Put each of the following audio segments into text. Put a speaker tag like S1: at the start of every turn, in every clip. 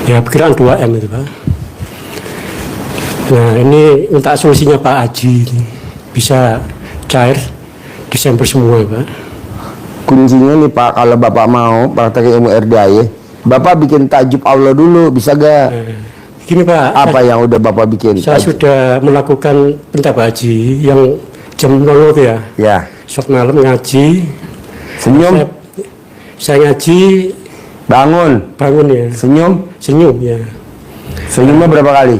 S1: Ya perkiraan 2M itu Pak. Nah ini minta solusinya Pak Haji ini. Bisa cair Desember semua Pak.
S2: Kuncinya nih Pak, kalau Bapak mau praktek ilmu RDAY, Bapak bikin takjub Allah dulu, bisa gak?
S1: Gini Pak,
S2: Apa yang udah Bapak bikin?
S1: saya sudah melakukan perintah Pak Haji yang jam 00 itu ya.
S2: Ya.
S1: Sholat malam ngaji.
S2: Senyum.
S1: Saya ngaji.
S2: Bangun
S1: Ya. Senyum ya.
S2: Senyumnya berapa kali?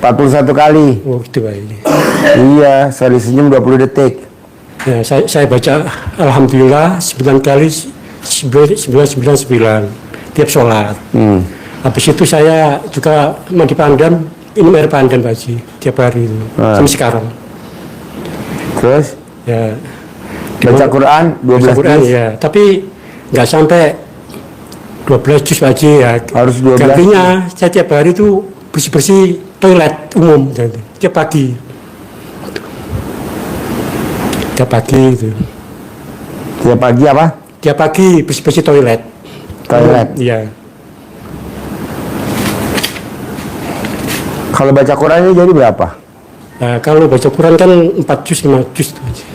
S2: 41 kali.
S1: Oh gitu Pak ini.
S2: Iya, sekali senyum 20 detik.
S1: Ya, saya baca Alhamdulillah 9 kali 999 tiap sholat. Habis itu saya juga mandi pandan, minum air pandan Pak Haji tiap hari itu sampai sekarang.
S2: Terus?
S1: Ya.
S2: Baca Quran 12
S1: Quran
S2: juz.
S1: ya, tapi nggak sampai 12 juz Pak Haji ya.
S2: Harus 12.
S1: Gantinya saya tiap hari itu bersih-bersih toilet umum tiap pagi. Tiap pagi itu.
S2: Tiap pagi apa?
S1: Tiap pagi bersih-bersih toilet.
S2: Toilet.
S1: Iya.
S2: Kalau baca Qurannya jadi berapa?
S1: Nah, kalau baca Quran kan 4 juz 5 juz tuh Haji.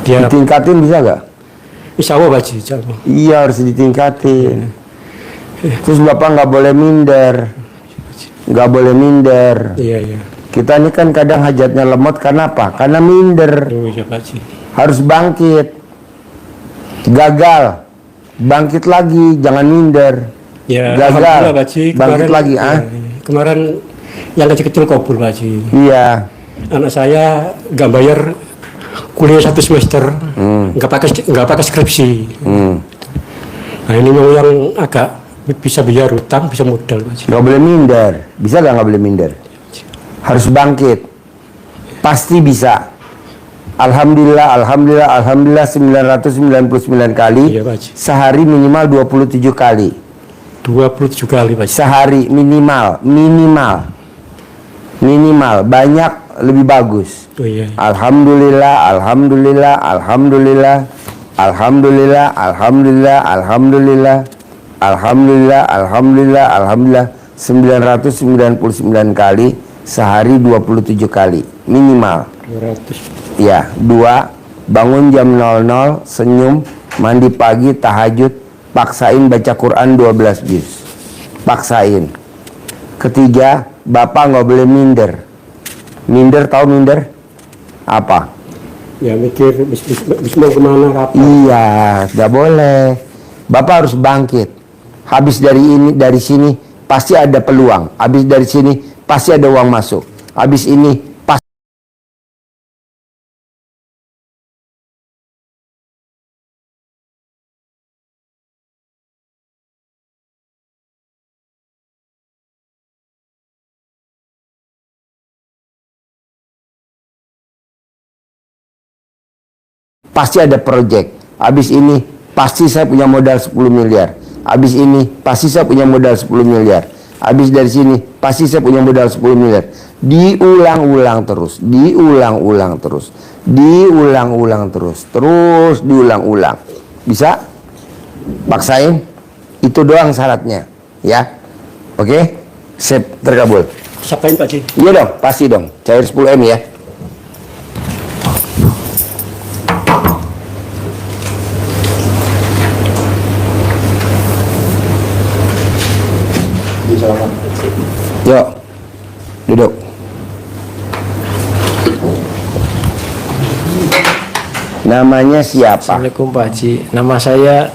S1: Dia
S2: Ditingkatin bisa gak?
S1: Insya Allah Pak Haji, insya Allah.
S2: Iya, harus ditingkatin. Terus Bapak nggak boleh minder. Nggak boleh minder.
S1: Iya, iya.
S2: Kita ini kan kadang hajatnya lemot karena apa? Karena minder.
S1: Oh iya Pak Haji.
S2: Harus bangkit. Gagal, bangkit lagi, jangan minder.
S1: Ya,
S2: Gagal,
S1: alhamdulillah, Pak Haji.
S2: bangkit lagi.
S1: Kemarin yang kecil-kecil kabur Pak Haji.
S2: Iya.
S1: Anak saya nggak bayar kuliah 1 semester, nggak pakai skripsi. Nah ini mau yang agak bisa bayar utang, bisa modal Pak Haji.
S2: Nggak boleh minder. Bisa nggak boleh minder? Harus bangkit. Pasti bisa. Alhamdulillah, alhamdulillah, alhamdulillah 999 kali.
S1: Iya, Pak Haji.
S2: Sehari minimal 27 kali.
S1: 27 kali Pak Haji.
S2: Sehari minimal. Banyak lebih bagus.
S1: Oh iya.
S2: Alhamdulillah, alhamdulillah, alhamdulillah, alhamdulillah, alhamdulillah, alhamdulillah, alhamdulillah, alhamdulillah, alhamdulillah 999 kali sehari 27 kali minimal.
S1: 200.
S2: Ya, 2, bangun jam 00, senyum, mandi pagi, tahajud, paksain baca Quran 12 juz. Paksain. Ketiga, Bapak nggak boleh minder. Minder, tahu minder? Apa?
S1: Ya mikir mau kemana kapan.
S2: Iya, nggak boleh. Bapak harus bangkit. Habis dari ini, dari sini pasti ada peluang. Habis dari sini pasti ada uang masuk. Habis ini pasti ada proyek. Habis ini pasti saya punya modal 10 miliar. Habis ini pasti saya punya modal 10 miliar. Habis dari sini pasti saya punya modal 10 miliar. Diulang-ulang terus, diulang-ulang terus, diulang-ulang terus, terus diulang-ulang. Bisa? Paksain. Itu doang syaratnya, ya. Oke? Sip, terkabul.
S1: Siapain Pak Haji?
S2: Iya dong, pasti dong. Cair 10M ya. Yuk, duduk. Namanya siapa?
S3: Assalamualaikum Pak Haji. Nama saya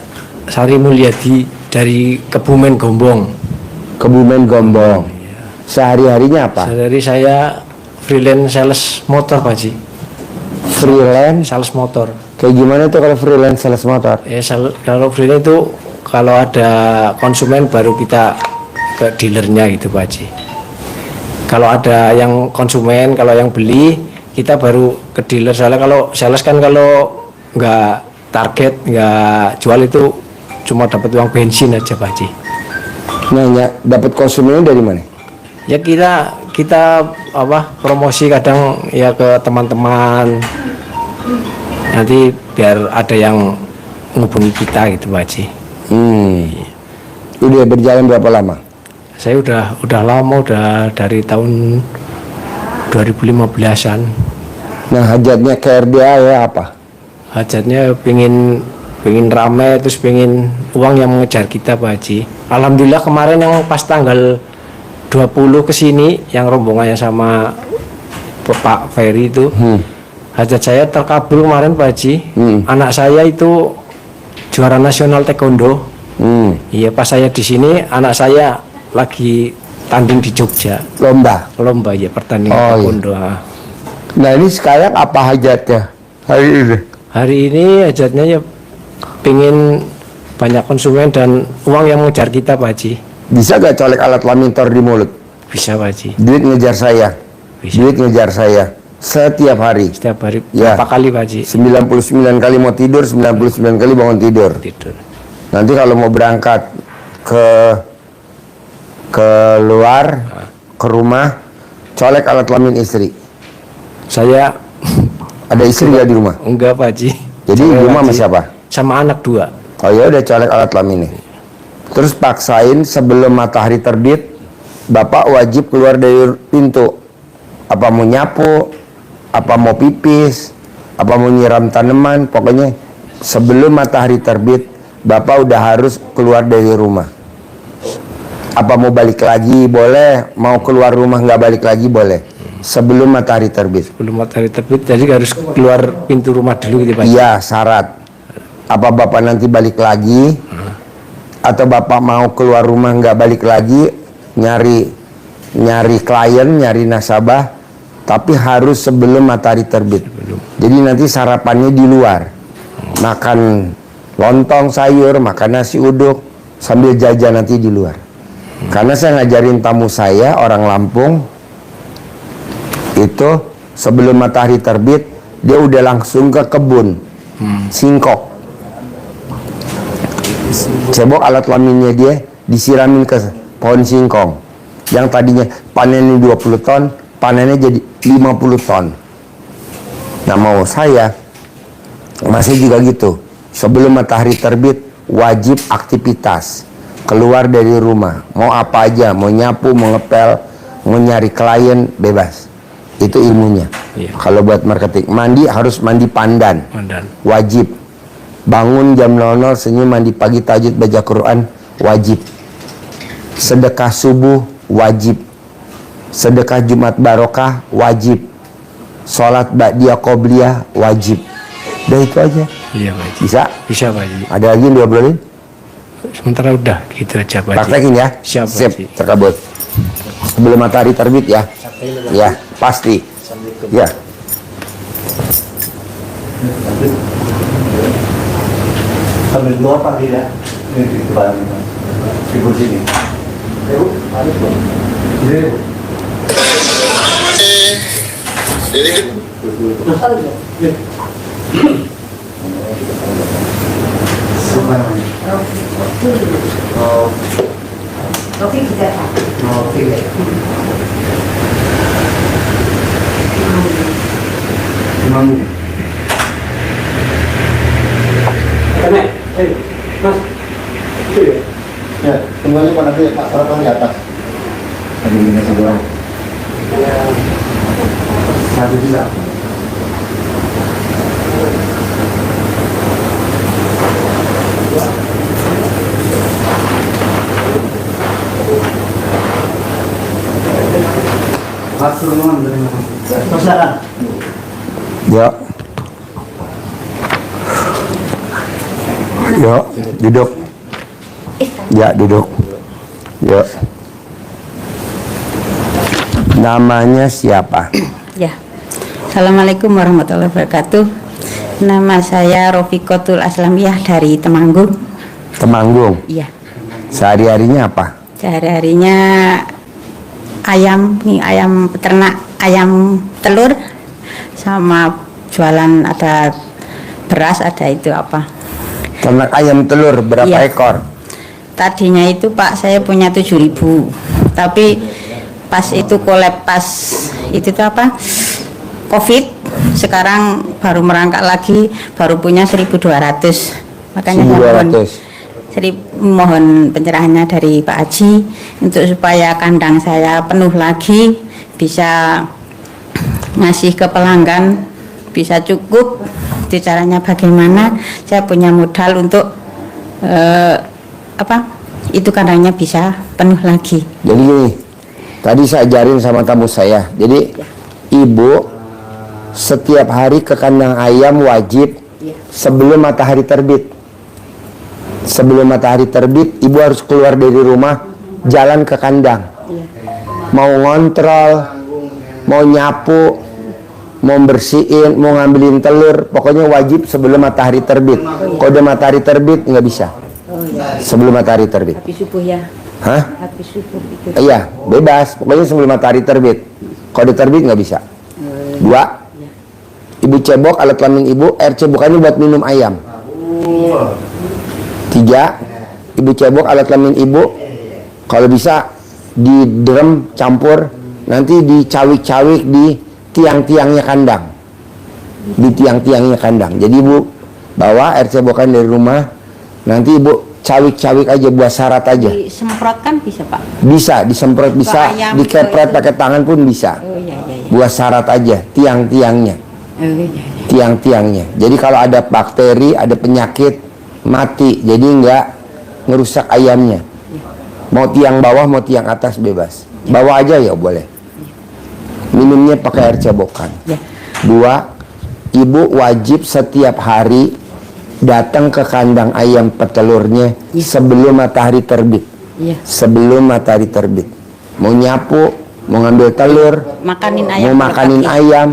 S3: Sari Mulyadi dari Kebumen Gombong.
S2: Kebumen Gombong. Sehari-harinya apa?
S3: Dari saya freelance sales motor Pak Haji.
S2: Freelance?
S3: Sales motor.
S2: Kayak gimana tuh kalau freelance sales motor?
S3: Kalau freelance itu kalau ada konsumen baru kita ke dealernya gitu Pak Haji. Kalau ada yang konsumen, kalau yang beli kita baru ke dealer. Soalnya kalau sales kan kalau nggak target, nggak jual itu cuma dapat uang bensin aja Pak Haji.
S2: Nanya, dapat konsumennya dari mana?
S3: Ya kita apa promosi kadang ya ke teman-teman. Nanti biar ada yang menghubungi kita gitu Pak Haji.
S2: Udah berjalan berapa lama?
S3: Saya udah lama, udah dari tahun 2015-an.
S2: Nah, hajatnya KRDA ya apa?
S3: Hajatnya pengen rame, terus pengen uang yang mengejar kita Pak Haji. Alhamdulillah kemarin yang pas tanggal 20 kesini, yang rombongannya sama Pak Ferry itu, hajat saya terkabul kemarin Pak Haji. Anak saya itu juara nasional taekwondo. Iya, pas saya di sini anak saya lagi tanding di Jogja. Lomba ya, pertandingan taekwondo.
S2: Iya. Nah, ini sekarang apa hajatnya hari ini?
S3: Hari ini hajatnya ya pengen banyak konsumen dan uang yang mengejar kita Pak Haji.
S2: Bisa gak colek alat laminator di mulut?
S3: Bisa Pak Haji.
S2: Duit ngejar saya.
S3: Bisa.
S2: Duit ngejar saya setiap hari.
S3: Setiap hari
S2: Ya.
S3: berapa kali Pak Haji?
S2: 99 kali mau tidur, 99 kali bangun tidur.
S3: Tidur.
S2: Nanti kalau mau berangkat ke luar, ke rumah, colek alat kelamin istri.
S3: Saya
S2: Ada istri gak di rumah?
S3: enggak Pak Haji.
S2: Jadi di
S3: Saya
S2: rumah
S3: Pak
S2: sama
S3: Haji.
S2: siapa?
S3: Sama anak 2.
S2: Oh ya udah colek alat kelamin nih. Terus paksain sebelum matahari terbit, Bapak wajib keluar dari pintu. Apa mau nyapu, apa mau pipis, apa mau nyiram tanaman, pokoknya sebelum matahari terbit, Bapak udah harus keluar dari rumah. Apa mau balik lagi boleh, mau keluar rumah nggak balik lagi boleh. Sebelum matahari terbit.
S3: Sebelum matahari terbit, jadi harus keluar pintu rumah dulu gitu Pak Haji.
S2: Iya, syarat. Apa Bapak nanti balik lagi, atau Bapak mau keluar rumah nggak balik lagi, nyari klien, nyari nasabah, tapi harus sebelum matahari terbit. Jadi nanti sarapannya di luar, makan lontong sayur, makan nasi uduk, sambil jajan nanti di luar. Karena saya ngajarin tamu saya orang Lampung, itu sebelum matahari terbit dia udah langsung ke kebun singkok, cebok alat laminnya dia disiramin ke pohon singkong yang tadinya panennya 20 ton, panennya jadi 50 ton. Nah, mau saya masih juga gitu, sebelum matahari terbit wajib aktivitas, keluar dari rumah, mau apa aja, mau nyapu, mau ngepel, mau nyari klien, bebas. Itu ilmunya.
S3: Iya.
S2: Kalau buat marketing, mandi harus mandi pandan. Wajib. Bangun jam 00, senyum, mandi pagi, tahajud, baca Quran, wajib. Sedekah subuh, wajib. Sedekah Jumat barokah, wajib. Sholat ba'diyah qobliyah, wajib. Udah itu aja.
S3: Iya Pak Haji.
S2: Bisa?
S3: Bisa Pak Haji.
S2: Ada lagi yang diobrolin?
S3: Sementara udah gitu aja Pak Haji.
S2: Praktekin ya.
S3: Siap, Pak
S2: Sip,
S3: Haji.
S2: terkabut. Sebelum matahari terbit ya. Ya, pasti. Ya.
S4: Sambil keluar Pak ya, ini di depan di kursi ini.
S5: Oke, kita Pak.
S1: Mas, itu ya?
S4: Ya, kembali Pak nanti Pak Sarap di atas. Tadi ini sebelah. Satu bisa. Mas turun dari mana? Masalah.
S2: Ya. Ya, duduk. Ya, duduk. Ya. Namanya siapa?
S5: Ya. Assalamualaikum warahmatullahi wabarakatuh. Nama saya Rofiqatul Aslamiyah dari Temanggung.
S2: Temanggung.
S5: Iya.
S2: Sehari-harinya apa?
S5: Sehari-harinya ayam, nih ayam peternak, ayam telur, sama jualan ada beras, ada itu apa?
S2: Ternak ayam telur berapa
S5: Iya.
S2: ekor?
S5: Tadinya itu Pak saya punya 7.000, tapi pas itu kolab pas itu tuh apa? Covid, sekarang baru merangkak lagi, baru punya 1.200. Makanya saya
S2: 1.200.
S5: Jadi mohon pencerahannya dari Pak Haji untuk supaya kandang saya penuh lagi, bisa ngasih ke pelanggan, bisa cukup. Itu caranya bagaimana? Saya punya modal untuk itu kandangnya bisa penuh lagi.
S2: Jadi gini, tadi saya ajarin sama tamu saya. Jadi ibu setiap hari ke kandang ayam wajib sebelum matahari terbit. Sebelum matahari terbit, ibu harus keluar dari rumah, jalan ke kandang. Mau ngontrol, mau nyapu, mau bersihin, mau ngambilin telur, pokoknya wajib sebelum matahari terbit. Kalau udah matahari terbit nggak bisa. Sebelum matahari terbit.
S5: Habis subuh ya.
S2: Hah?
S5: Habis subuh itu.
S2: Iya, bebas. Pokoknya sebelum matahari terbit. Kalau udah terbit nggak bisa. 2. Ibu cebok alat kelamin ibu, air cebokannya buat minum ayam. 3. Ibu cebok alat kelamin ibu, kalau bisa di drum campur, nanti dicawik-cawik di tiang-tiangnya kandang. Di tiang-tiangnya kandang. Jadi ibu bawa air cebokan dari rumah, nanti ibu cawik-cawik aja, buat syarat aja.
S5: Disemprotkan bisa Pak?
S2: Bisa, disemprot bisa,
S5: ayam,
S2: dikepret
S5: itu.
S2: pakai tangan pun bisa.
S5: Oh iya.
S2: Buat syarat aja, tiang-tiangnya.
S5: Oh iya.
S2: Tiang-tiangnya. Jadi kalau ada bakteri, ada penyakit, mati. Jadi nggak ngerusak ayamnya. Mau tiang bawah, mau tiang atas bebas. Bawah aja ya boleh. Minumnya pakai air cebokan. 2. Ibu wajib setiap hari datang ke kandang ayam petelurnya sebelum matahari terbit. Sebelum matahari terbit. Mau nyapu, mau ngambil telur,
S5: Makanin ayam.
S2: mau makanin ayam,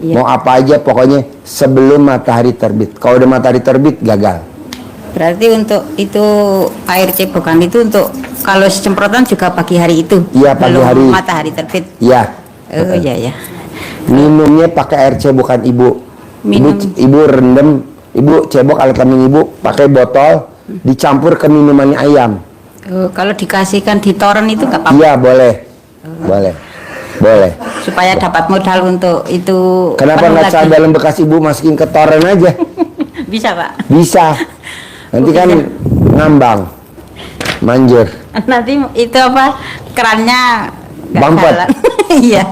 S2: mau apa aja, pokoknya sebelum matahari terbit. Kalau udah matahari terbit gagal.
S5: Berarti untuk itu air cebokan itu untuk kalau semprotan juga pagi hari itu.
S2: Iya, pagi
S5: belum
S2: hari.
S5: Matahari terbit.
S2: Iya.
S5: Oh iya.
S2: Minumnya pakai air cebokan ibu. Ibu rendam, ibu cebok alat kelamin ibu pakai botol, dicampur ke minumannya ayam.
S5: Oh, kalau dikasihkan di toren itu nggak apa-apa.
S2: Iya boleh, boleh.
S5: Supaya dapat modal untuk itu.
S2: Kenapa
S5: penuh
S2: nggak
S5: lagi.
S2: cara dalam bekas ibu masukin ke toren aja?
S5: Bisa Pak.
S2: Bisa. Nanti kan ngambang, manjur.
S5: Nanti itu apa kerannya nggak
S2: Bampet.
S5: jalan. Iya.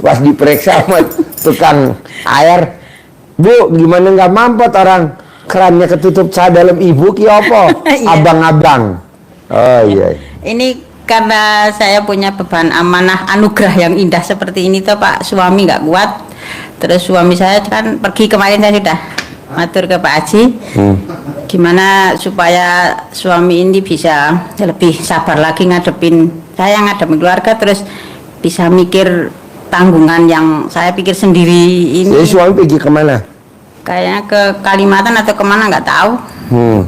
S2: Pas diperiksa sama tukang air, Bu, gimana nggak mampet orang kerannya ketutup cah dalam ibu ki apa?
S5: Iya.
S2: Abang-abang. Oh iya.
S5: Ini karena saya punya beban amanah anugerah yang indah seperti ini tuh Pak, suami nggak kuat. Terus suami saya kan pergi kemarin, saya sudah matur ke Pak Haji. Gimana supaya suami ini bisa lebih sabar lagi ngadepin saya, ngadepin keluarga, terus bisa mikir tanggungan yang saya pikir sendiri ini.
S2: Jadi suami pergi kemana?
S5: Kayaknya ke Kalimantan atau kemana nggak tahu.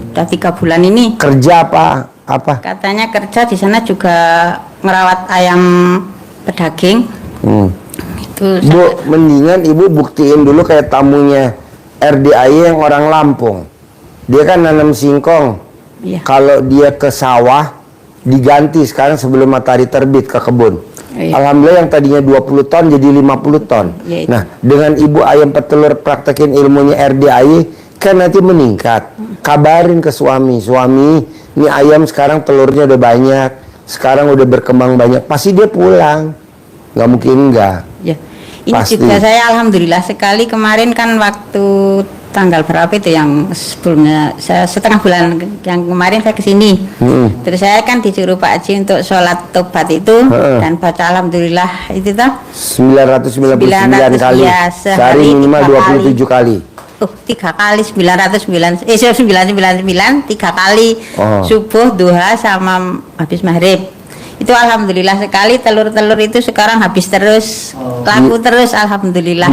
S5: Udah 3 bulan ini.
S2: Kerja apa?
S5: Katanya kerja di sana juga ngerawat ayam pedaging. Itu
S2: Bu, mendingan ibu buktiin dulu kayak tamunya RDAI yang orang Lampung. Dia kan nanam singkong.
S5: Iya.
S2: Kalau dia ke sawah diganti sekarang sebelum matahari terbit ke kebun.
S5: Iya.
S2: Alhamdulillah yang tadinya 20 ton jadi 50 ton.
S5: Iya, itu.
S2: Nah, dengan ibu ayam petelur praktekin ilmunya RDAI kan nanti meningkat. Kabarin ke suami, ini ayam sekarang telurnya udah banyak, sekarang udah berkembang banyak. Pasti dia pulang. Nggak mungkin enggak.
S5: Ya. Ini
S2: Pasti.
S5: juga saya alhamdulillah sekali kemarin kan waktu tanggal berapa itu yang sebelumnya, saya setengah bulan yang kemarin saya kesini. Terus saya kan disuruh Pak Haji untuk sholat tobat itu dan baca alhamdulillah itu tuh
S2: 999 kali.
S5: ya,
S2: Sehari minimal 27 kali.
S5: 3 kali 999 999 3 kali subuh, duha sama habis maghrib. Itu alhamdulillah sekali, telur-telur itu sekarang habis terus, laku terus alhamdulillah.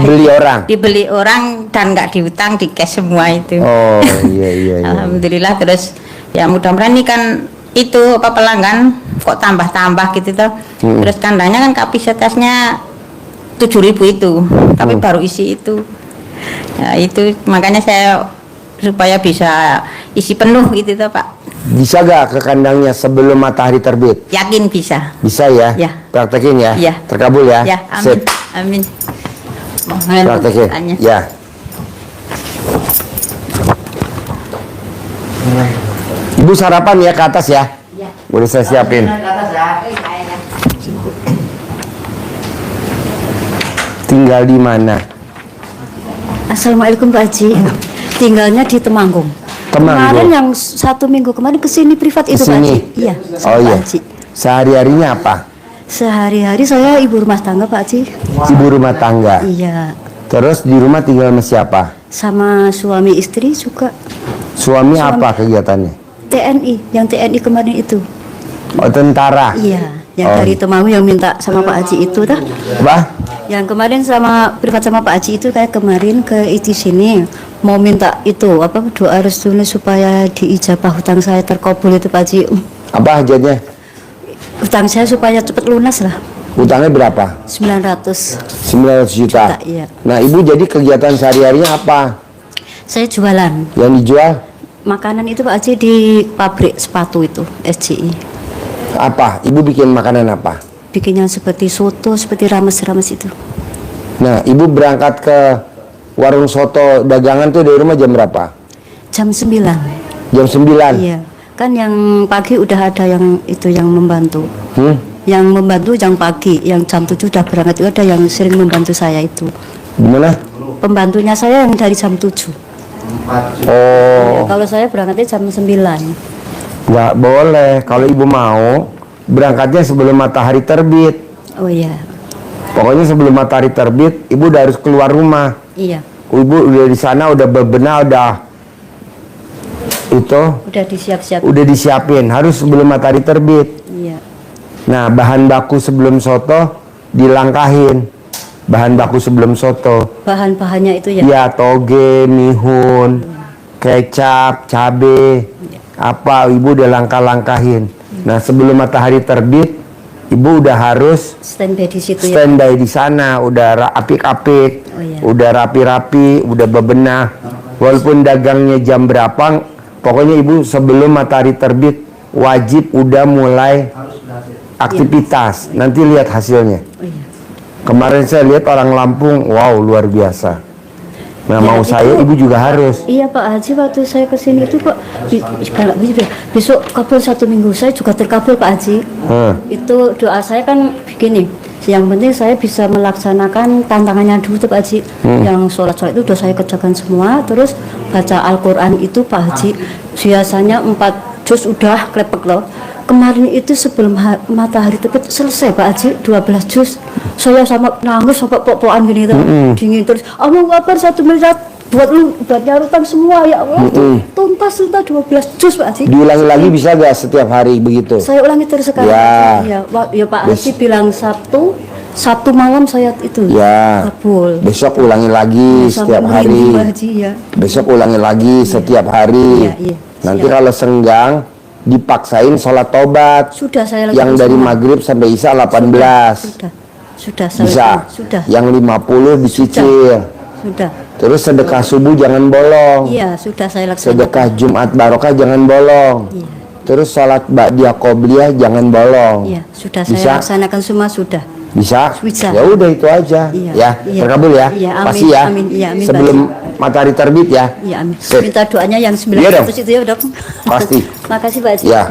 S5: Dibeli orang dan nggak diutang, di cash semua itu.
S2: Oh iya.
S5: Alhamdulillah. Terus ya mudah-mudahan ini kan itu apa pelanggan kok tambah-tambah gitu tuh. Terus kandangnya kan kapasitasnya 7.000 itu, tapi baru isi itu. Ya itu makanya saya supaya bisa isi penuh gitu tuh Pak.
S2: Bisa gak ke kandangnya sebelum matahari terbit?
S5: Yakin bisa.
S2: Bisa ya?
S5: Ya.
S2: Praktekin ya?
S5: Ya.
S2: Terkabul ya?
S5: Ya, amin.
S2: Sip.
S5: Amin. Mohon
S2: Praktekin.
S5: doanya.
S2: Ya. Ibu sarapan ya ke atas ya. Boleh saya siapin. Tinggal di mana?
S6: Assalamualaikum Pak Haji. Tinggalnya di Temanggung. Kemarin yang 1 minggu kemarin kesini privat itu Pak Haji. Iya.
S2: Oh iya.
S6: Pak Haji.
S2: Sehari-harinya apa?
S6: Sehari-hari saya ibu rumah tangga Pak Haji.
S2: Ibu rumah tangga.
S6: Iya.
S2: Terus di rumah tinggal sama siapa?
S6: Sama suami istri juga.
S2: Suami apa kegiatannya?
S6: TNI, yang TNI kemarin itu.
S2: Oh, tentara.
S6: Iya. Yang
S2: Oh.
S6: dari Temanggung yang minta sama Pak Haji itu dah.
S2: Apa?
S6: Yang kemarin sama privat sama Pak Haji itu kayak kemarin ke itu sini mau minta itu apa doa restunya supaya diijabah hutang saya terkabul itu Pak Haji.
S2: Apa hajatnya?
S6: Hutang saya supaya cepat lunas lah.
S2: Utangnya berapa?
S6: 900.
S2: 900 juta.
S6: Iya.
S2: Nah, Ibu jadi kegiatan sehari-harinya apa?
S6: Saya jualan
S2: Yang dijual
S6: makanan itu Pak Haji di pabrik sepatu itu SJI.
S2: apa? Ibu bikin makanan apa?
S6: Bikin yang seperti soto, seperti rames-rames itu.
S2: Nah, Ibu berangkat ke warung soto dagangan tuh dari rumah jam berapa?
S6: Jam 9.
S2: Jam 9.
S6: Iya. Kan yang pagi udah ada yang itu yang membantu. Yang membantu yang pagi, yang jam 7 udah berangkat itu ada yang sering membantu saya itu.
S2: Gimana?
S6: Pembantunya saya yang dari jam 7.
S2: Oh,
S6: Kalau saya berangkatnya jam 9.
S2: nggak boleh. Kalau Ibu mau, berangkatnya sebelum matahari terbit.
S6: Oh iya.
S2: Pokoknya sebelum matahari terbit, Ibu udah harus keluar rumah.
S6: Iya.
S2: Ibu udah di sana, udah bebenah, udah itu,
S6: Udah disiap-siap.
S2: udah disiapin. Harus sebelum matahari terbit.
S6: Iya.
S2: Nah, bahan baku sebelum soto dilangkahin. Bahan baku sebelum soto.
S6: Bahan-bahannya itu ya.
S2: Ya, toge, mihun, kecap, cabe, apa Ibu udah langkah-langkahin. Nah, sebelum matahari terbit, Ibu udah harus
S6: Standby di situ ya.
S2: standby di sana, udah apik-apik,
S6: Oh, iya.
S2: udah rapi-rapi, udah bebenah. Walaupun dagangnya jam berapa, pokoknya Ibu sebelum matahari terbit wajib udah mulai aktivitas. Nanti lihat hasilnya.
S6: Oh iya.
S2: Kemarin saya lihat orang Lampung, wow luar biasa. Nah,
S6: Ya,
S2: mau
S6: itu-
S2: saya Ibu juga harus.
S6: Iya Pak Haji, waktu saya kesini itu kok besok kabul 1 minggu saya juga terkabul Pak Haji. Itu doa saya kan begini, yang penting saya bisa melaksanakan tantangannya dulu tuh Pak Haji. Yang sholat itu udah saya kerjakan semua, terus baca Al-Quran itu Pak Haji biasanya 4 juz udah klepek loh. Kemarin itu sebelum matahari terbit selesai Pak Haji 12 juz. Saya sama nangis sampai pok-pokan gini tuh, dingin terus. Kamu kabar 1 miliar buat lu buat nyarutan semua ya Allah. Tuntas 12 juz Pak Haji.
S2: Diulangi lagi bisa gak setiap hari begitu?
S6: Saya ulangi terus sekarang.
S2: Ya.
S6: Ya Pak Haji bilang Sabtu malam saya itu
S2: Ya.
S6: kabul.
S2: Besok ulangi lagi
S6: Sampai
S2: setiap
S6: merinding,
S2: hari.
S6: Pak Haji ya.
S2: Besok ulangi lagi setiap hari.
S6: Iya, iya.
S2: Nanti
S6: Siap.
S2: kalau senggang dipaksain sholat tobat.
S6: Sudah saya
S2: Yang
S6: lakukan
S2: dari
S6: semua.
S2: maghrib sampai isya 18.
S6: Sudah saya
S2: Bisa.
S6: lakukan. Sudah.
S2: Yang 50 dicicil.
S6: Sudah.
S2: Terus sedekah subuh jangan bolong.
S6: Iya, sudah saya laksanakan.
S2: Sedekah Jumat Barokah jangan bolong.
S6: Iya.
S2: Terus sholat Ba'diyah Qobliyah jangan bolong.
S6: Iya, sudah
S2: Bisa?
S6: saya laksanakan semua sudah.
S2: Bisa?
S6: Bisa.
S2: Ya udah itu aja.
S6: Iya,
S2: Ya,
S6: iya.
S2: terkabul ya.
S6: Iya, amin,
S2: Pasti ya.
S6: amin, iya, amin,
S2: Sebelum matahari terbit ya.
S6: Iya, amin.
S2: Sip.
S6: Minta doanya yang
S2: Iya dong.
S6: 900 itu ya, Dok.
S2: Pasti.
S6: Makasih Pak Haji.
S2: Ya.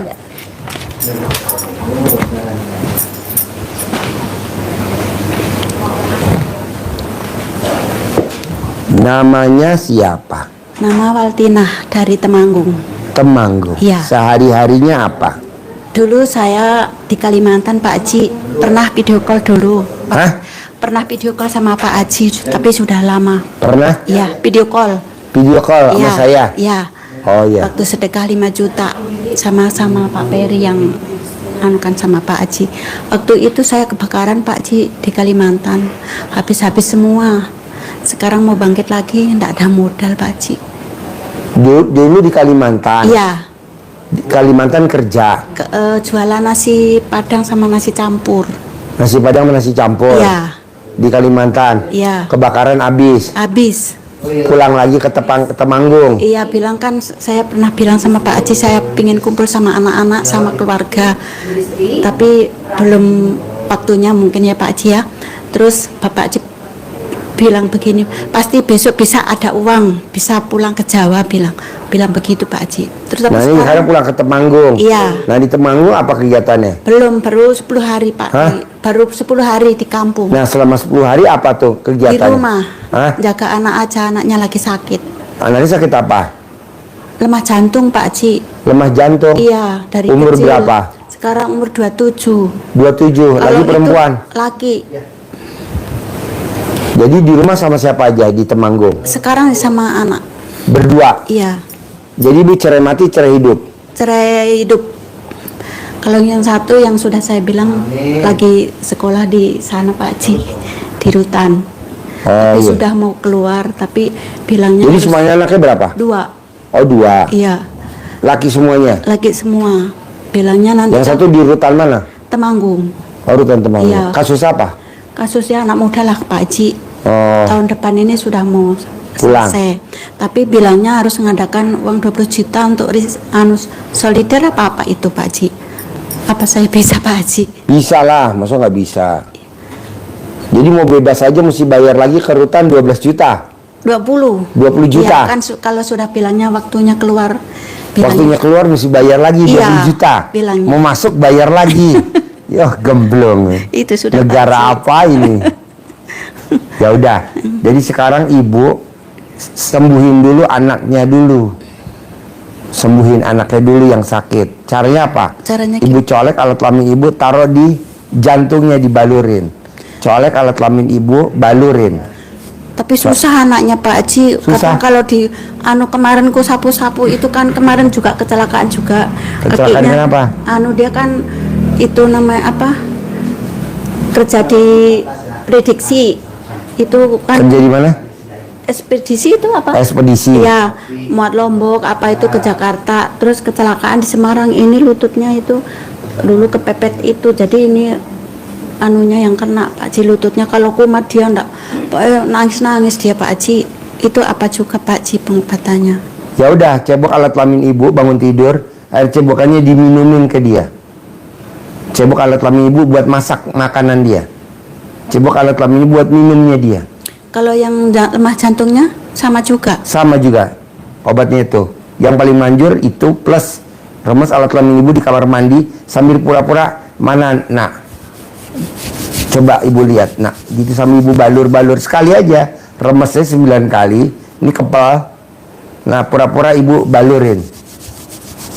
S2: Namanya siapa?
S7: Nama Waltinah dari Temanggung.
S2: Temanggung.
S7: Iya.
S2: Sehari-harinya apa?
S7: Dulu saya di Kalimantan Pak Haji pernah video call dulu.
S2: Hah?
S7: Pernah video call sama Pak Haji tapi sudah lama.
S2: Pernah
S7: Iya, video call.
S2: video call sama
S7: Iya,
S2: saya?
S7: Iya.
S2: Oh iya.
S7: Waktu sedekah 5 juta sama Pak Peri yang anukan sama Pak Haji. Waktu itu saya kebakaran Pak Haji di Kalimantan. Habis-habis semua. Sekarang mau bangkit lagi, enggak ada modal Pak Haji.
S2: Dulu di Kalimantan.
S7: Iya,
S2: Di Kalimantan kerja.
S7: jualan nasi Padang sama nasi campur.
S2: Nasi Padang sama nasi campur.
S7: Iya.
S2: Di Kalimantan.
S7: Iya.
S2: Kebakaran habis.
S7: Habis.
S2: Pulang lagi ke Temanggung.
S7: Iya, bilang kan saya pernah bilang sama Pak Haji saya pingin kumpul sama anak-anak sama keluarga. Tapi belum waktunya mungkin ya Pak Haji ya. Terus Bapak Haji bilang begini, pasti besok bisa ada uang, bisa pulang ke Jawa, bilang begitu Pak Haji. Terus tapi
S2: Nah ini sekarang pulang ke Temanggung.
S7: Iya.
S2: Nah di Temanggung apa kegiatannya?
S7: baru 10 hari Pak.
S2: Hah?
S7: Baru 10 hari di kampung.
S2: Nah selama 10 hari apa tuh
S7: Di
S2: kegiatannya?
S7: rumah.
S2: Hah?
S7: Jaga anak aja, anaknya lagi sakit.
S2: Anaknya sakit apa?
S7: Lemah jantung Pak Haji.
S2: Lemah jantung.
S7: Iya, dari
S2: Umur
S7: kecil.
S2: berapa?
S7: Sekarang umur 27.
S2: 27. Lagi
S7: Kalau itu
S2: perempuan.
S7: laki.
S2: Jadi di rumah sama siapa aja di Temanggung?
S7: Sekarang sama anak.
S2: Berdua.
S7: Iya.
S2: Jadi ibu cerai mati cerai hidup.
S7: Cerai hidup. Kalau yang satu yang sudah saya bilang lagi sekolah di sana Pak Haji, di Rutan. Tapi
S2: iya.
S7: sudah mau keluar, tapi bilangnya
S2: Jadi
S7: harus
S2: semuanya anaknya berapa?
S7: 2.
S2: Oh 2.
S7: Iya,
S2: Laki semuanya.
S7: lagi semua. Bilangnya nanti
S2: Yang satu di rutan mana?
S7: Temanggung.
S2: Oh rutan Temanggung.
S7: Iya.
S2: Kasus apa?
S7: Kasusnya anak muda lah Pak Haji.
S2: Oh.
S7: Tahun depan ini sudah mau
S2: Pulang.
S7: selesai. Tapi bilangnya harus mengadakan uang 20 juta untuk solider apa itu Pak Haji. Apa saya bisa Pak Haji?
S2: Bisa lah, masa nggak bisa? Jadi mau bebas aja mesti bayar lagi ke rutan 12 juta.
S7: 20.
S2: 20 juta.
S7: Iya, kan kalau sudah bilangnya waktunya keluar.
S2: Waktunya keluar mesti bayar lagi 20
S7: Iya,
S2: juta.
S7: bilangnya.
S2: Mau masuk bayar lagi. Yah gemblong.
S7: Itu sudah
S2: Negara
S7: Pak Haji.
S2: apa ini? Ya udah. Jadi sekarang ibu sembuhin dulu anaknya dulu. Sembuhin anaknya dulu yang sakit. Caranya apa?
S7: Caranya
S2: Ibu colek alat kelamin ibu, taruh di jantungnya, dibalurin. Colek alat kelamin ibu, balurin.
S7: Tapi susah anaknya Pak Haji.
S2: Susah.
S7: Kadang kalau di kemarin ku sapu-sapu itu kan kemarin juga kecelakaan juga.
S2: Kecelakaan
S7: Kakinya,
S2: kenapa?
S7: Dia kan itu namanya apa? Kerja di prediksi. Itu kan
S2: Kerja di mana?
S7: ekspedisi itu apa?
S2: Ekspedisi.
S7: Iya, muat Lombok apa itu ke Jakarta. Terus kecelakaan di Semarang ini lututnya itu dulu kepepet itu. Jadi ini anunya yang kena Pak Haji, lututnya kalau kumat dia enggak nangis-nangis dia Pak Haji. Itu apa juga Pak Haji pengobatannya?
S2: Ya udah, cebok alat kelamin ibu, bangun tidur, air cebokannya diminumin ke dia. Cebok alat kelamin ibu buat masak makanan dia. Cebok alat kelamin ibu buat minumnya dia.
S7: Kalau yang lemah jantungnya sama juga.
S2: Sama juga obatnya itu. Yang paling manjur itu plus remes alat kelamin ibu di kamar mandi sambil pura-pura mana nak. Coba ibu lihat nak, gitu sambil ibu balur-balur sekali aja. Remesnya 9 kali. Ini kepal. Nah pura-pura ibu balurin.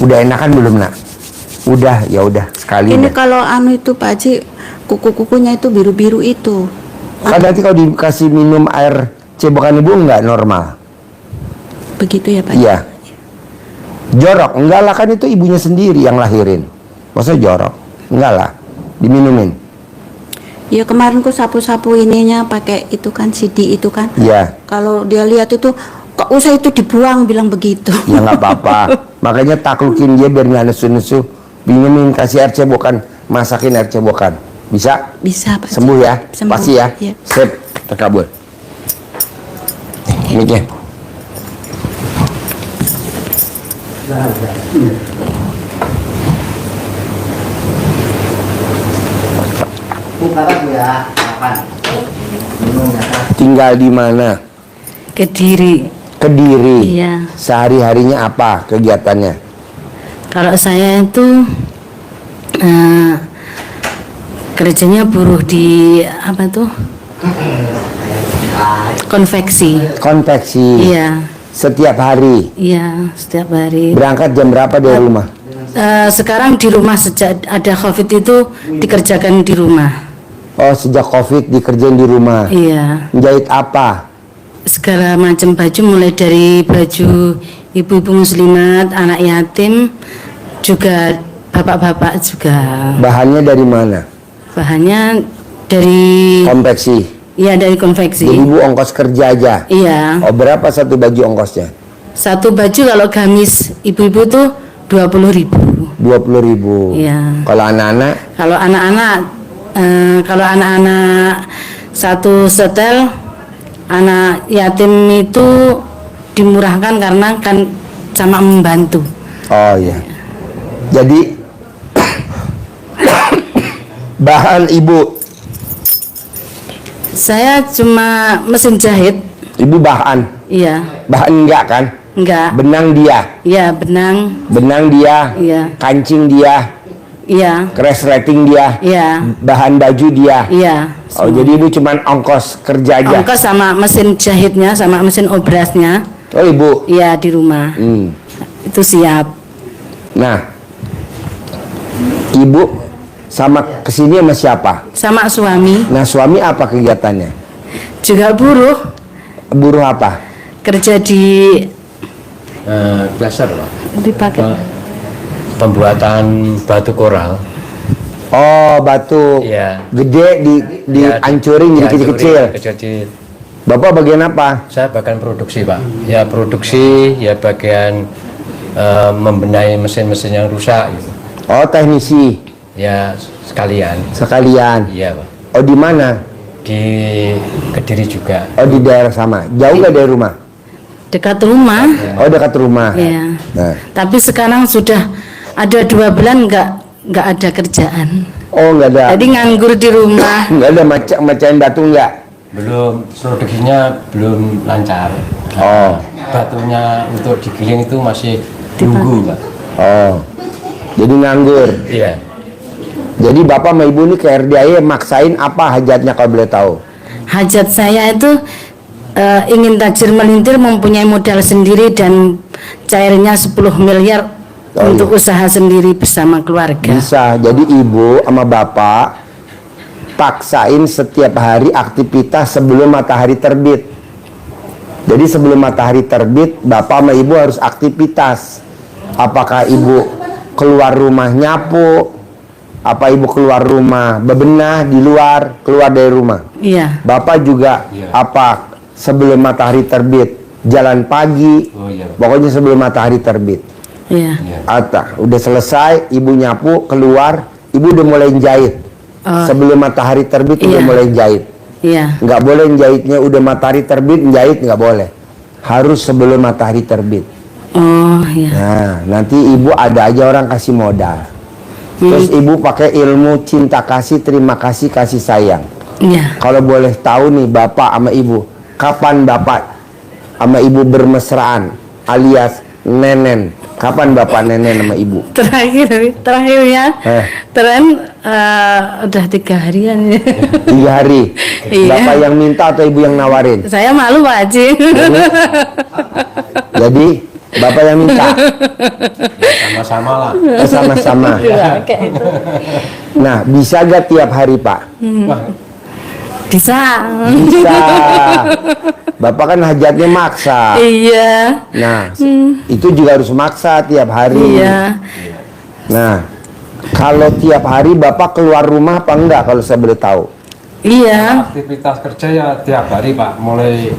S2: Udah enakan belum nak? Udah, ya udah sekali.
S7: Ini
S2: udah.
S7: kalau itu Pak Haji, kuku-kukunya itu biru-biru itu.
S2: Kan nanti kalau dikasih minum air cebokan ibu nggak normal.
S7: Begitu ya Pak Haji?
S2: Iya. Jorok, enggak lah, kan itu ibunya sendiri yang lahirin. Masa jorok? Enggak lah, diminumin.
S7: Ya kemarin ku sapu-sapu ininya pakai itu kan CD itu kan.
S2: Iya.
S7: Kalau dia lihat itu kok usah itu dibuang bilang begitu.
S2: Ya nggak apa-apa. Makanya taklukin dia biar nggak nesu-nesu. Minumin, kasih air cebokan, masakin air cebokan. Bisa?
S7: Bisa Pak Haji.
S2: Sembuh ya?
S7: Sembuh.
S2: Pasti ya?
S7: Iya.
S2: Sip, terkabul. Ini tinggal di mana?
S6: Kediri.
S2: Kediri.
S6: Iya.
S2: Sehari-harinya apa kegiatannya?
S6: Kalau saya itu kerjanya buruh di apa tuh? Konveksi.
S2: Konveksi.
S6: Iya.
S2: Setiap hari.
S6: Iya, setiap hari.
S2: Berangkat jam berapa dari rumah?
S6: Sekarang di rumah sejak ada COVID itu dikerjakan di rumah.
S2: Oh, sejak COVID dikerjain di rumah.
S6: Iya.
S2: Jahit apa?
S6: Segala macam baju mulai dari baju ibu-ibu muslimat, anak yatim, juga bapak-bapak juga.
S2: Bahannya dari mana?
S6: Bahannya dari
S2: Konveksi.
S6: iya dari konveksi.
S2: Jadi ibu ongkos kerja aja.
S6: Iya.
S2: Oh, berapa satu baju ongkosnya?
S6: Satu baju kalau gamis ibu-ibu tuh 20.000.
S2: 20.000.
S6: Iya.
S2: Kalau anak-anak?
S6: Kalau anak-anak satu setel anak yatim itu dimurahkan karena kan sama membantu.
S2: Oh iya. Jadi bahan ibu
S8: Saya cuma mesin jahit.
S2: Ibu bahan.
S8: Iya.
S2: Bahan enggak kan?
S8: Enggak.
S2: Benang dia.
S8: Iya, benang.
S2: Benang dia.
S8: Iya.
S2: Kancing dia.
S8: Iya.
S2: Resleting dia.
S8: Iya.
S2: Bahan baju dia.
S8: Iya.
S2: Oh, jadi ibu cuman ongkos kerja aja.
S8: Ongkos sama mesin jahitnya, sama mesin obrasnya.
S2: Oh, ibu.
S8: Iya, di rumah. Itu siap.
S2: Nah, ibu sama kesini sama siapa?
S8: Sama suami.
S2: Nah, suami apa kegiatannya?
S8: Juga buruh.
S2: Buruh apa?
S8: Kerja di
S9: Plaster Pak.
S8: paket.
S9: Pembuatan batu koral.
S2: Oh, batu
S9: Iya.
S2: gede dihancurin jadi kecil-kecil.
S9: Kecil-kecil.
S2: Bapak bagian apa?
S9: Saya bagian produksi Pak. Ya produksi, ya bagian membenahi mesin-mesin yang rusak. Gitu.
S2: Oh, teknisi
S9: Ya sekalian.
S2: sekalian.
S9: Iya Pak.
S2: Oh, di mana?
S9: Di Kediri juga.
S2: Oh, di daerah sama. Jauh nggak dari rumah?
S8: Dekat rumah.
S2: Oh, dekat rumah.
S8: Iya.
S2: Nah.
S8: Tapi sekarang sudah ada 2 bulan nggak ada kerjaan.
S2: Oh, nggak ada.
S8: Jadi nganggur di rumah.
S2: Nggak ada macain batu nggak?
S9: Belum, produksinya belum lancar.
S2: Oh.
S9: Batunya untuk digiling itu masih nunggu Pak.
S2: Oh. Jadi nganggur.
S9: Iya.
S2: Jadi bapak sama ibu ini ke RDAI maksain apa hajatnya kalau boleh tahu?
S8: Hajat saya itu ingin tajir melintir, mempunyai modal sendiri dan cairnya 10 miliar untuk usaha sendiri bersama keluarga.
S2: Bisa. Jadi ibu sama bapak paksain setiap hari aktivitas sebelum matahari terbit. Jadi sebelum matahari terbit, bapak sama ibu harus aktivitas. Apakah ibu keluar rumah nyapu? Apa ibu keluar rumah bebenah di luar, keluar dari rumah?
S8: Iya.
S2: Bapak juga apa sebelum matahari terbit jalan pagi?
S9: Oh, iya.
S2: Pokoknya sebelum matahari terbit.
S8: Iya.
S2: Atau udah selesai, ibu nyapu keluar, ibu udah mulai jahit. Sebelum matahari terbit udah
S8: Iya.
S2: mulai jahit.
S8: Iya.
S2: Nggak boleh jahitnya udah matahari terbit jahit, nggak boleh. Harus sebelum matahari terbit.
S8: Oh, iya.
S2: Nah, nanti ibu ada aja orang kasih modal. Terus ibu pakai ilmu cinta kasih, terima kasih, kasih sayang.
S8: Iya.
S2: Kalau boleh tahu nih bapak sama ibu, kapan bapak sama ibu bermesraan alias nenen? Kapan bapak nenen sama ibu?
S8: Terakhir ya. Udah 3 harian ya.
S2: 3 hari.
S8: Iya.
S2: Bapak yang minta atau ibu yang nawarin?
S8: Saya malu Pak Haji.
S2: Jadi bapak yang minta.
S9: Sama-sama lah.
S2: Sama-sama.
S8: Iya, kayak itu.
S2: Nah, bisa gak tiap hari Pak?
S8: Bisa.
S2: Bisa. Bapak kan hajatnya maksa.
S8: Iya.
S2: Nah, itu juga harus maksa tiap hari.
S8: Iya.
S2: Nah, kalau tiap hari Bapak keluar rumah apa enggak kalau saya boleh tahu?
S8: Iya.
S9: Aktivitas kerja ya tiap hari Pak, mulai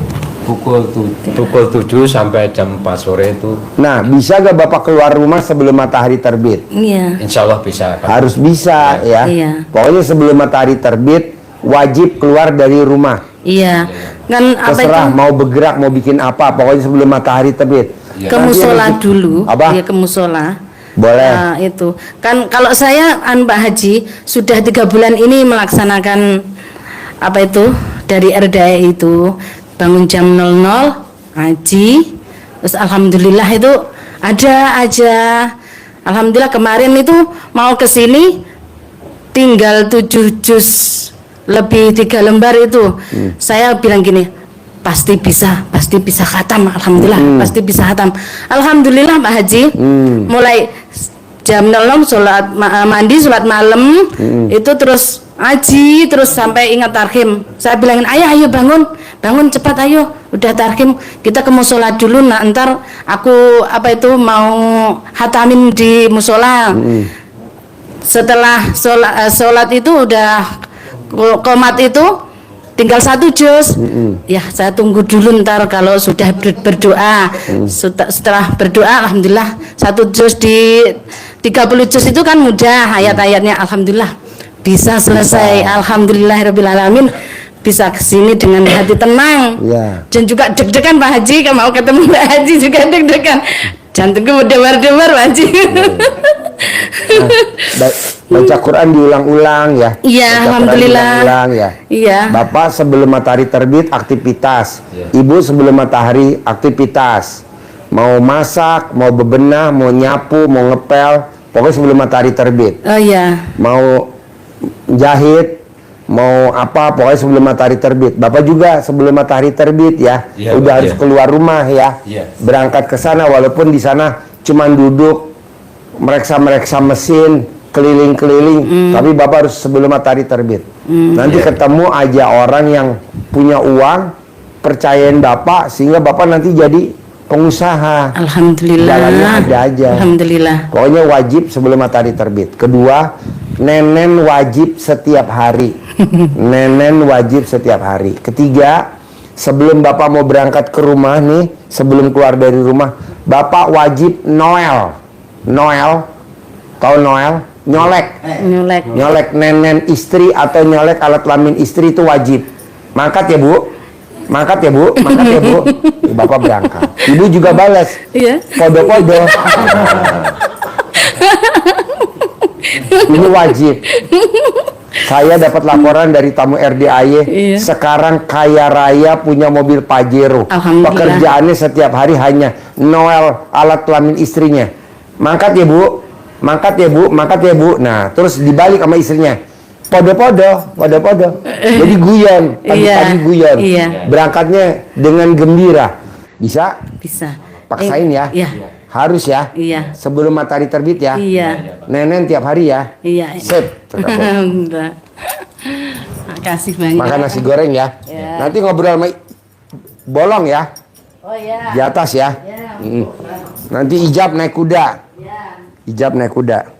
S9: pukul 7 sampai jam 4 sore itu.
S2: Nah, bisa gak Bapak keluar rumah sebelum matahari terbit?
S8: Iya.
S9: Insya Allah bisa Pak.
S2: Harus bisa ya.
S8: Iya.
S2: Pokoknya sebelum matahari terbit wajib keluar dari rumah.
S8: Iya. Kan apa itu?
S2: Terserah mau bergerak mau bikin apa, pokoknya sebelum matahari terbit.
S9: Iya.
S8: Ke
S2: Nanti
S8: musola
S2: yang-
S8: dulu.
S2: Apa?
S8: Iya, ke musola.
S2: Boleh.
S8: Nah, itu kan kalau saya Pak Haji sudah 3 bulan ini melaksanakan apa itu dari RDAI itu bangun jam 00 ngaji, terus alhamdulillah itu ada aja. Alhamdulillah kemarin itu mau ke sini tinggal 7 juz lebih 3 lembar itu. Saya bilang gini, pasti bisa khatam, alhamdulillah pasti bisa khatam. Alhamdulillah Pak Haji, mulai jam 00 sholat mandi, sholat malam, itu terus ngaji, terus sampai ingat tarhim. Saya bilangin, ayah ayo bangun cepat ayo, udah tarhim, kita ke musola dulu, nah ntar aku apa itu mau hatamin di musola. Setelah sholat itu udah qomat itu tinggal 1 juz. Ya saya tunggu dulu ntar kalau sudah berdoa. Setelah berdoa alhamdulillah 1 juz di 30 juz itu kan mudah ayat-ayatnya, alhamdulillah bisa selesai. Alhamdulillahirabbil alamin, bisa kesini dengan hati tenang.
S2: Ya.
S8: Dan juga deg-degan Pak Haji, kalau mau ketemu Pak Haji juga deg-degan, jantungku berdebar-debar Pak Haji.
S2: baca Quran diulang-ulang ya.
S8: Iya,
S2: Baca Quran
S8: alhamdulillah.
S2: diulang-ulang ya.
S8: Iya.
S2: Bapak sebelum matahari terbit aktivitas. Ibu sebelum matahari aktivitas. Mau masak, mau bebenah, mau nyapu, mau ngepel, pokoknya sebelum matahari terbit.
S8: Oh iya.
S2: Mau jahit, mau apa, pokoknya sebelum matahari terbit. Bapak juga sebelum matahari terbit ya.
S9: Iya,
S2: Udah
S9: Pak,
S2: harus
S9: iya.
S2: keluar rumah ya.
S9: Iya.
S2: Berangkat ke sana walaupun di sana cuman duduk mereksa mesin keliling-keliling, tapi Bapak harus sebelum matahari terbit. Nanti ketemu aja orang yang punya uang, percayain Bapak sehingga Bapak nanti jadi pengusaha.
S8: Alhamdulillah.
S2: Jalannya ada aja.
S8: Alhamdulillah.
S2: Pokoknya wajib sebelum matahari terbit. Kedua, nenen wajib setiap hari. Nenen wajib setiap hari. Ketiga, sebelum Bapak mau berangkat ke rumah nih, sebelum keluar dari rumah, Bapak wajib Noel. Noel, tahu Noel? Nyolek.
S8: Nyolek.
S2: Nyolek nenen istri atau nyolek alat kelamin istri itu wajib. Mangkat ya Bu. Mangkat ya Bu. Mangkat ya Bu. Bapak berangkat. Ibu juga balas.
S8: Iya.
S2: Podo-podo. Ini wajib. Saya dapat laporan dari tamu RDAY.
S8: Iya.
S2: Sekarang kaya raya punya mobil Pajero.
S8: Alhamdulillah.
S2: Pekerjaannya setiap hari hanya Noel alat kelamin istrinya. Mangkat ya Bu. Mangkat ya Bu. Mangkat ya Bu. Nah, terus dibalik sama istrinya. Podo-podo. Jadi guyon. Pagi-pagi guyon.
S8: Iya.
S2: Berangkatnya dengan gembira. Bisa?
S8: Bisa.
S2: Paksain ya.
S8: Iya.
S2: Harus ya.
S8: Iya.
S2: Sebelum matahari terbit ya.
S8: Iya.
S2: Nenen tiap hari ya.
S8: Iya.
S2: Sip.
S8: Alhamdulillah. Makasih banyak.
S2: Makan nasi goreng ya. Nanti ngobrol sama bolong ya.
S8: Oh iya.
S2: Di atas ya. Nanti ijab naik kuda. Ijab naik kuda.